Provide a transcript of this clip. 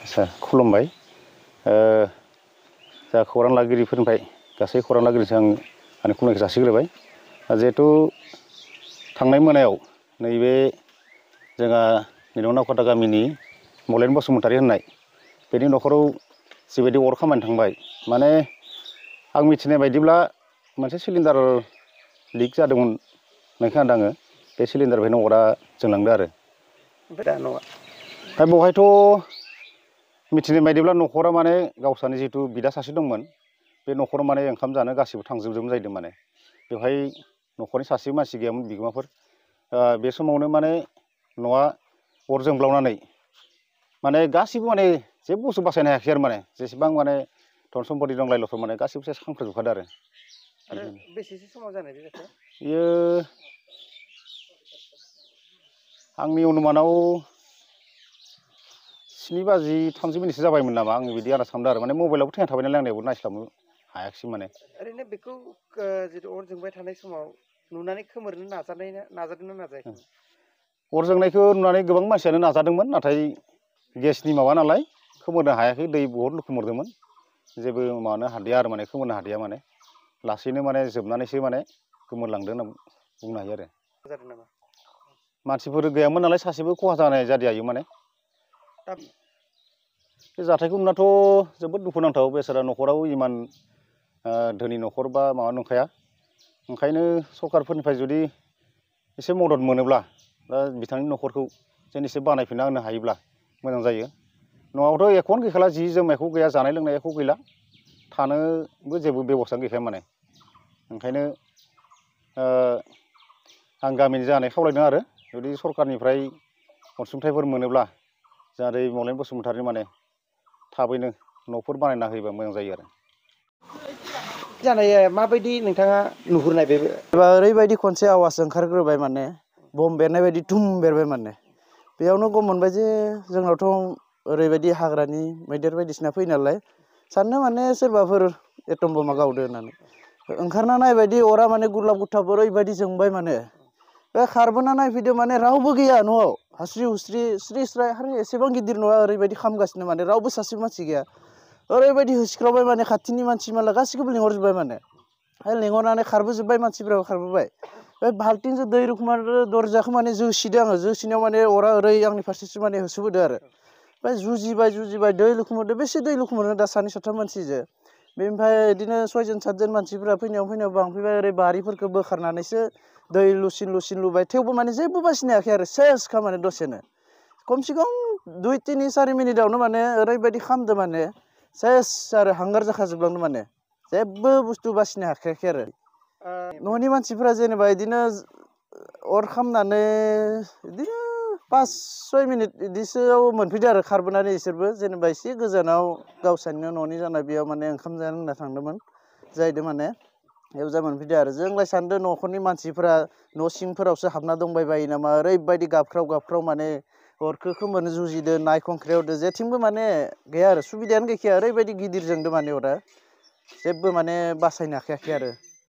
आच्छा खुलुमबाय जा खौरां लागिरिफोरनिफ्राय गासै खौरां लागिरिजों आं आंनि खुलुमनायखौ जासिग्रोबाय जिहेतु थांनाय मोनायाव नैबे जोंहा निलंनावखाथा गामिनि मलेन बसुमतारी होननाय बेनि न'खराव जिबायदि अर खामानि थांबाय माने आं मिथिनाय बायदिब्ला मोनसे सिलिन्डार लिक जादोंमोन होननाय खोनादों आङो बे सिलिन्डारनिफ्रायनो अरा जोंलांदों आरो ओमफ्राय दा न'आ दा बेवहायथ' मिथिनाय बायदिब्ला न'खरा माने गावसानि जिहेतु बिदा सासे दंमोन बे न'खराव माने ओंखाम जानो गासिबो थांजोबजोबोमोन जाहैदों माने बेवहाय न'खरनि सासे मानसि गैयामोन बिगोमाफोर बे समावनो माने न'आ अर जोंब्लावनानै माने गासिबो माने जेबो बुस्थु बासायनो हायाखै आरो माने जेसेबां माने धन सम्पति दं लाइ लथर माने गासिबो सेस खामख्राजोबखादों आरो बेसेसो समाव जानाय बे जाथाया बेयो आंनि अनुमानाव 7:30 जाबायमोन नामा आं बिदि आन्दाज खालामदों आरो माने मबाइलावबो थैना थाबाय नालाय आंनियावबो नायस्लाबनो हायाखिसै माने ओरैनो बेखौ जितु अर जोंबाय थानाय समाव नुनानै खोमोरनो नाजादोंना नाजायाखै अर जोंनायखौ नुनानै गोबां मानसियानो नाजादोंमोन नाथाय गेसनि माबा नालाय खोमोरनो हायाखै दै बहुद खोमोरदोंमोन जेबो माबानो हादिया आरो माने खोमोरनो हादिया माने लासैनो माने जोबनानैसो माने गोमोरलांदों होनना बुंनो हायो आरो जादों नामा मानसिफोर गैयामोन नालाय सासेबो खहा जानाय जादिया माने बे जाथायखौ नुनाथ' जोबोद दुखुनांथाव बेसारा न'खराव इमान धोनि न'खर बा माबा नंखाया ओंखायनो सरकारफोरनिफ्राय जुदि एसे मदद मोनोब्ला दा बिथांनि न'खरखौ जेन एसे बानायफिनना होनो हायोब्ला मोजां जायो न'आवथ' एख'नो गैखाला जि जोम एख' गैया जानाय लोंनाय एख' गैला थानोबो जेबो बेबस्था गैखाया माने ओंखायनो आं गामिनि जानाय खावलायदों आरो जुदि सरकारनिफ्राय अनसुंथाइफोर मोनोब्ला जाहाथे मलेन बसुमतारी माने थाबैनो न'फोर बानायना होयोबा मोजां जायो आरो जानाया माबायदि नोंथाङा नुहुरनाय बे ओरैबायदि खनसे आवाज ओंखारग्रोबाय माने बम बेरनाय बायदि धुम बेरबाय माने बेयावनो गम मोनबाय जे जोंनावथ' ओरैबायदि हाग्रानि मैदेर बायदिसिना फैयो नालाय साननो माने सोरबाफोर एटम बमा गावदो होननानै ओंखारना नायबायदि अरा माने गुरलाब गुथाब ओरैबायदि जोंबाय माने बे खारबोना नायफैदो माने रावबो गैया न'आव हास्रि हुस्रि स्रि स्राय आरो एसेबां गिदिर न'आ ओरैबायदि खामगासिनो माने रावबो सासे मानसि गैया ओरैबायदि होसिख्रावबाय माने खाथिनि मानसि माला गासिखौबो लिंहरजोब्बाय माने लिंहरनानै खारबोजोब्बाय मानसिफ्राबो खारबोबाय बे बाल्टिंजों दै रुखुम दरजाखौ माने जोसिदों आङो जोसिनायाव माने अरा ओरै आंनि फारसेसो माने होसोबोदों आरो ओमफ्राय जुजिबाय दै लुखुमोदो बेसे दै लुखुमोनो दा सानै साथाम मानसिजों बेनिफ्राय बिदिनो 6 जन 7 जन मानसिफोरा फैनायाव बांफैबाय ओरै बारिफोरखौ बोखारनानैसो दै लुसिन लुबाय थेवबो माने जेबो बासिनो हायाखै आरो सेसखा माने दसेनो खमसे खम 2-3-4 मिनिटावनो माने ओरैबायदि खामदो माने सेस आरो हांगार जाखाजोबलांदो माने जेबो बुस्थु बासिनो हाखायाखै आरो न'नि मानसिफोरा जेनेबा बिदिनो अर खामनानै बिदिनो 5-6 मिनिट बिदिसोआव मोनफैदो आरो खारबोनानै इसोरबो जेनेबा एसे गोजानाव गावसानिनो न'नि जानाय बेयाव माने ओंखाम जानो होनना थांदोंमोन जाहैदों माने बेयाव जा मोनफैदो आरो जोंलाय सानदों न'खरनि मानसिफोरा न' सिंफोरावसो हाबना दंबाय बायो नामा ओरैबायदि गाबख्राव माने अरखौ खोमोरनो जुजिदो नायखंख्रेवदो जेथिंबो माने गैया आरो सुबिदायानो गैखाया ओरैबायदि गिदिर जोंदो माने अरा जेबो माने बासायनो हाखायाखै आरो